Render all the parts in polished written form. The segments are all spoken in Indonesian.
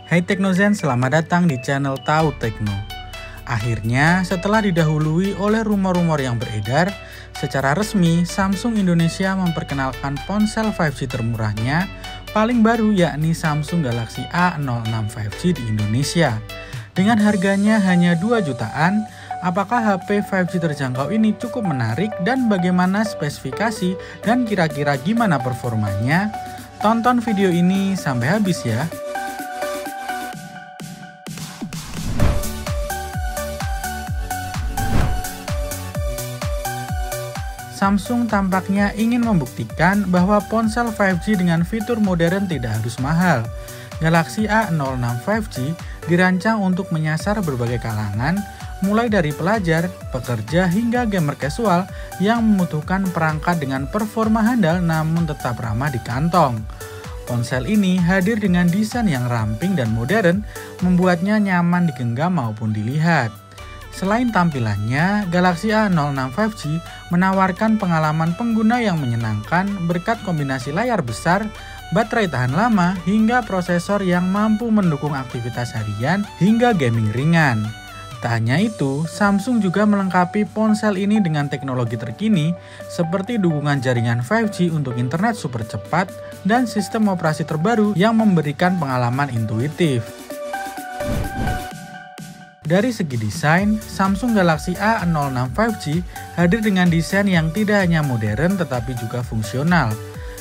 Hai Teknozen, selamat datang di channel Tahu Tekno. Akhirnya, setelah didahului oleh rumor-rumor yang beredar, secara resmi Samsung Indonesia memperkenalkan ponsel 5G termurahnya paling baru, yakni Samsung Galaxy A06 5G di Indonesia. Dengan harganya hanya 2 jutaan, apakah HP 5G terjangkau ini cukup menarik dan bagaimana spesifikasi dan kira-kira gimana performanya? Tonton video ini sampai habis ya. Samsung tampaknya ingin membuktikan bahwa ponsel 5G dengan fitur modern tidak harus mahal. Galaxy A06 5G dirancang untuk menyasar berbagai kalangan, mulai dari pelajar, pekerja, hingga gamer casual yang membutuhkan perangkat dengan performa handal namun tetap ramah di kantong. Ponsel ini hadir dengan desain yang ramping dan modern, membuatnya nyaman digenggam maupun dilihat. Selain tampilannya, Galaxy A06 5G menawarkan pengalaman pengguna yang menyenangkan berkat kombinasi layar besar, baterai tahan lama, hingga prosesor yang mampu mendukung aktivitas harian hingga gaming ringan. Tak hanya itu, Samsung juga melengkapi ponsel ini dengan teknologi terkini seperti dukungan jaringan 5G untuk internet super cepat dan sistem operasi terbaru yang memberikan pengalaman intuitif. Dari segi desain, Samsung Galaxy A06 5G hadir dengan desain yang tidak hanya modern tetapi juga fungsional.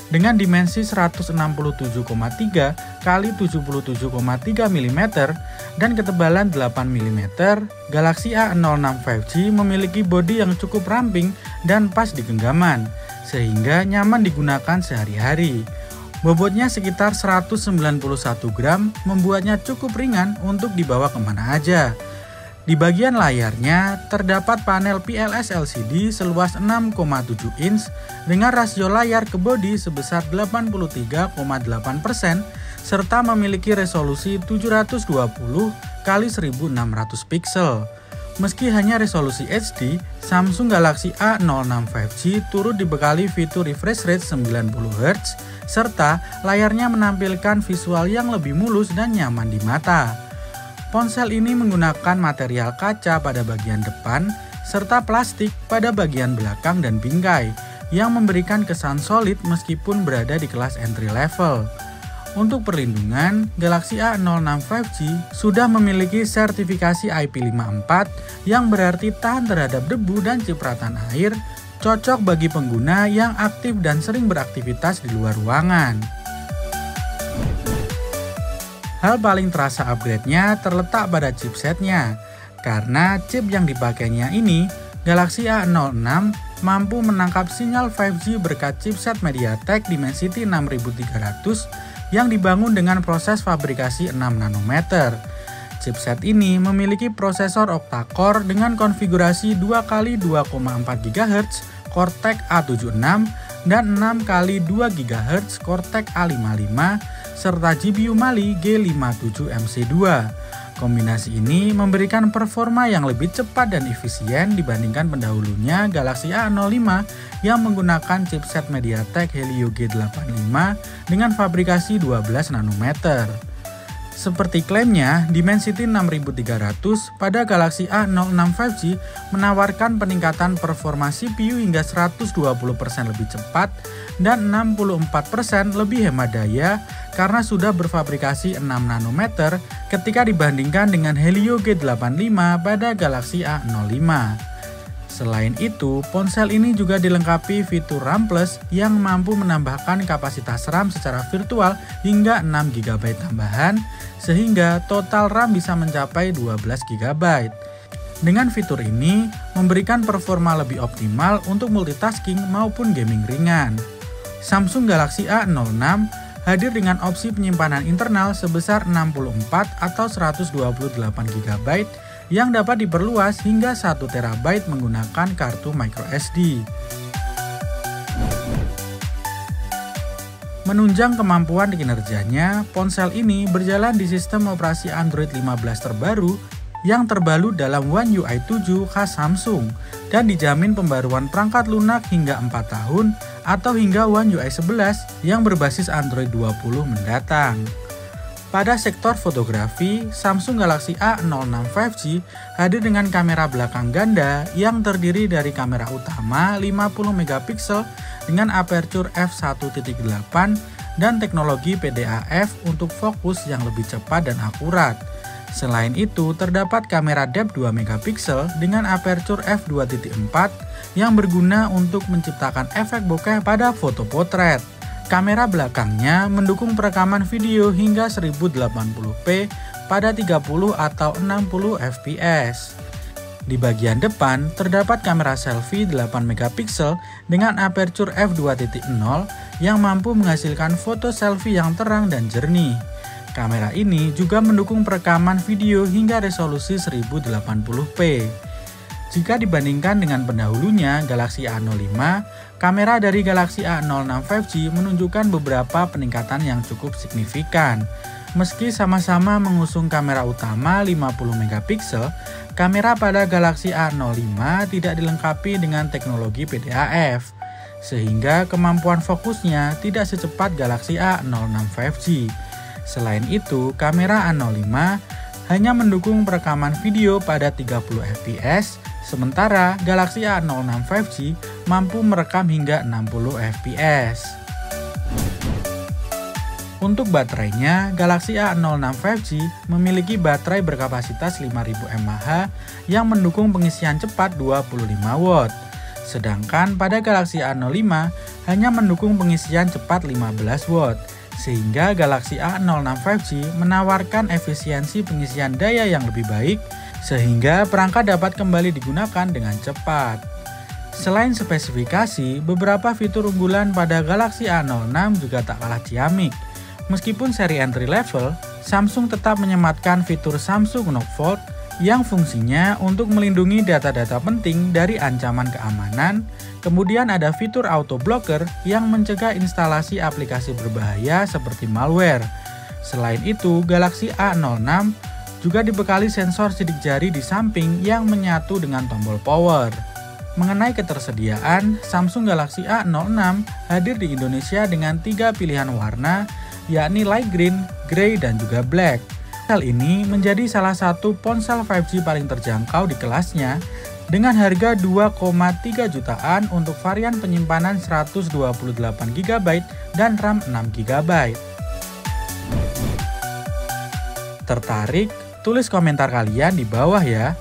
Dengan dimensi 167,3 x 77,3 mm dan ketebalan 8 mm, Galaxy A06 5G memiliki bodi yang cukup ramping dan pas di genggaman, sehingga nyaman digunakan sehari-hari. Bobotnya sekitar 191 gram, membuatnya cukup ringan untuk dibawa kemana aja. Di bagian layarnya, terdapat panel PLS LCD seluas 6,7 inch dengan rasio layar ke bodi sebesar 83,8% serta memiliki resolusi 720 x 1600 pixel. Meski hanya resolusi HD, Samsung Galaxy A06 5G turut dibekali fitur refresh rate 90 Hz serta layarnya menampilkan visual yang lebih mulus dan nyaman di mata. Ponsel ini menggunakan material kaca pada bagian depan serta plastik pada bagian belakang dan bingkai yang memberikan kesan solid meskipun berada di kelas entry level. Untuk perlindungan, Galaxy A06 5G sudah memiliki sertifikasi IP54 yang berarti tahan terhadap debu dan cipratan air, cocok bagi pengguna yang aktif dan sering beraktivitas di luar ruangan. Hal paling terasa upgrade-nya terletak pada chipsetnya, karena chip yang dipakainya ini, Galaxy A06 mampu menangkap sinyal 5G berkat chipset MediaTek Dimensity 6300 yang dibangun dengan proses fabrikasi 6 nanometer. Chipset ini memiliki prosesor octa-core dengan konfigurasi 2x2,4 GHz Cortex A76 dan 6x2 GHz Cortex A55 serta GPU Mali G57MC2. Kombinasi ini memberikan performa yang lebih cepat dan efisien dibandingkan pendahulunya Galaxy A05 yang menggunakan chipset MediaTek Helio G85 dengan fabrikasi 12 nanometer. Seperti klaimnya, Dimensity 6300 pada Galaxy A06 5G menawarkan peningkatan performa CPU hingga 120% lebih cepat dan 64% lebih hemat daya karena sudah berfabrikasi 6 nanometer ketika dibandingkan dengan Helio G85 pada Galaxy A05. Selain itu, ponsel ini juga dilengkapi fitur RAM Plus yang mampu menambahkan kapasitas RAM secara virtual hingga 6 GB tambahan, sehingga total RAM bisa mencapai 12 GB. Dengan fitur ini, memberikan performa lebih optimal untuk multitasking maupun gaming ringan. Samsung Galaxy A06 hadir dengan opsi penyimpanan internal sebesar 64 atau 128 GB yang dapat diperluas hingga 1 TB menggunakan kartu microSD. Menunjang kemampuan kinerjanya, ponsel ini berjalan di sistem operasi Android 15 terbaru yang terbalut dalam One UI 7 khas Samsung dan dijamin pembaruan perangkat lunak hingga 4 tahun atau hingga One UI 11 yang berbasis Android 20 mendatang. Pada sektor fotografi, Samsung Galaxy A06 5G hadir dengan kamera belakang ganda yang terdiri dari kamera utama 50 megapiksel dengan aperture f1.8 dan teknologi PDAF untuk fokus yang lebih cepat dan akurat. Selain itu, terdapat kamera depth 2 megapiksel dengan aperture f2.4 yang berguna untuk menciptakan efek bokeh pada foto potret. Kamera belakangnya mendukung perekaman video hingga 1080p pada 30 atau 60 fps. Di bagian depan terdapat kamera selfie 8 megapiksel dengan aperture f2.0 yang mampu menghasilkan foto selfie yang terang dan jernih. Kamera ini juga mendukung perekaman video hingga resolusi 1080p. Jika dibandingkan dengan pendahulunya Galaxy A05, kamera dari Galaxy A06 5G menunjukkan beberapa peningkatan yang cukup signifikan. Meski sama-sama mengusung kamera utama 50 megapiksel, kamera pada Galaxy A05 tidak dilengkapi dengan teknologi PDAF, sehingga kemampuan fokusnya tidak secepat Galaxy A06 5G. Selain itu, kamera A05 hanya mendukung perekaman video pada 30 fps, sementara Galaxy A06 5G mampu merekam hingga 60 fps. Untuk baterainya, Galaxy A06 5G memiliki baterai berkapasitas 5000 mAh yang mendukung pengisian cepat 25 watt. Sedangkan pada Galaxy A05 hanya mendukung pengisian cepat 15 watt. Sehingga Galaxy A06 5G menawarkan efisiensi pengisian daya yang lebih baik sehingga perangkat dapat kembali digunakan dengan cepat. Selain spesifikasi, beberapa fitur unggulan pada Galaxy A06 juga tak kalah ciamik. Meskipun seri entry level, Samsung tetap menyematkan fitur Samsung Knock Vault yang fungsinya untuk melindungi data-data penting dari ancaman keamanan. Kemudian ada fitur auto blocker yang mencegah instalasi aplikasi berbahaya seperti malware. Selain itu, Galaxy A06 juga dibekali sensor sidik jari di samping yang menyatu dengan tombol power. Mengenai ketersediaan, Samsung Galaxy A06 hadir di Indonesia dengan 3 pilihan warna, yakni light green, grey, dan juga black. Hal ini menjadi salah satu ponsel 5G paling terjangkau di kelasnya dengan harga 2,3 jutaan untuk varian penyimpanan 128GB dan RAM 6GB. Tertarik? Tulis komentar kalian di bawah ya.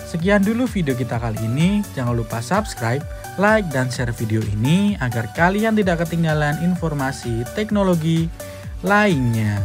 Sekian dulu video kita kali ini. Jangan lupa subscribe, like, dan share video ini agar kalian tidak ketinggalan informasi teknologi lainnya.